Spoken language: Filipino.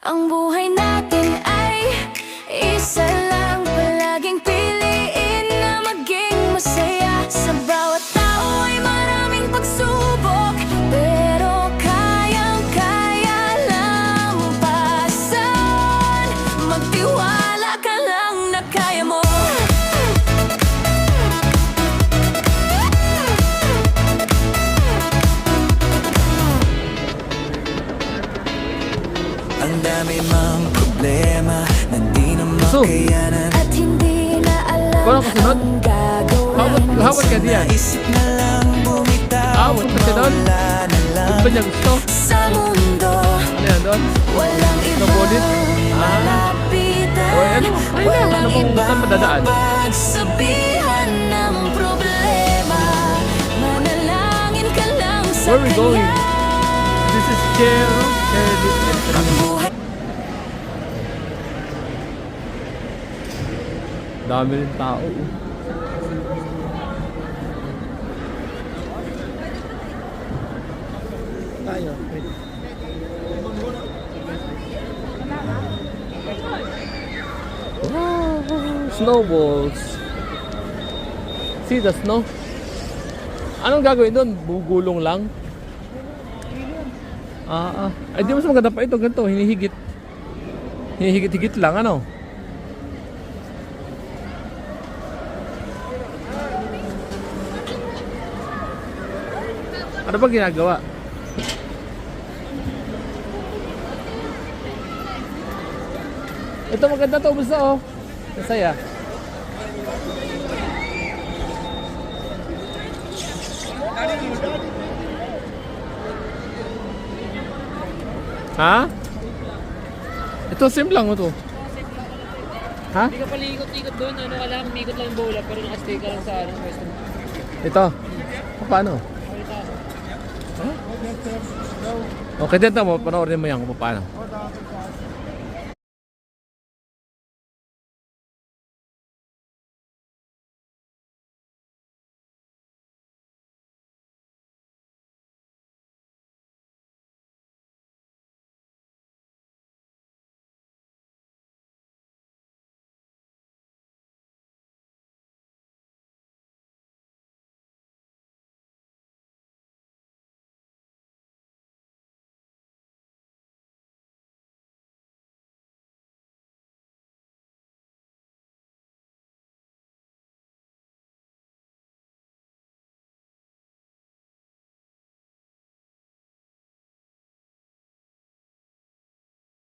Ang buhay natin ay isa lang. Palaging piliin na maging masaya. Sa bawat tao ay maraming pagsubok, pero kayang-kaya lampasan. Magtiwala ka lang na kaya mo. Ang dami mang problema na di na makayanan. At hindi na alam Parang kasunod. ang gagawin. Hawat ka diyan. Naisip na lang bumitaw. Hawat ka doon. Wala na lang. Ano ba niya gusto? Sa mundo, Ano yan doon? walang Nabulit? ibang malapitan. O ano? Ay na, ano pong saan madadaan? Pagsabihan ng problema, manalangin ka lang sa Where are we going? Kanya. This is Jero. Ang buhay Dami rin tao. Tayo. Snowballs. See the snow? Anong gagawin doon? Bugulong lang? Ay, di mas maganda pa ito. Ganito, hinihigit. Hinihigit-higit lang, ano? Ano ba ginagawa? Ito maganda to, basta oh. Masaya. Ha? Ito sim lang ito. Ha? Hindi ka pala ikot-ikot doon, ano ka lang, umikot lang yung bola, pero nakastay ka lang sa ano, pwesto mo. Ito. Paano? Okay, dito mo, panoorin mo yan kung paano.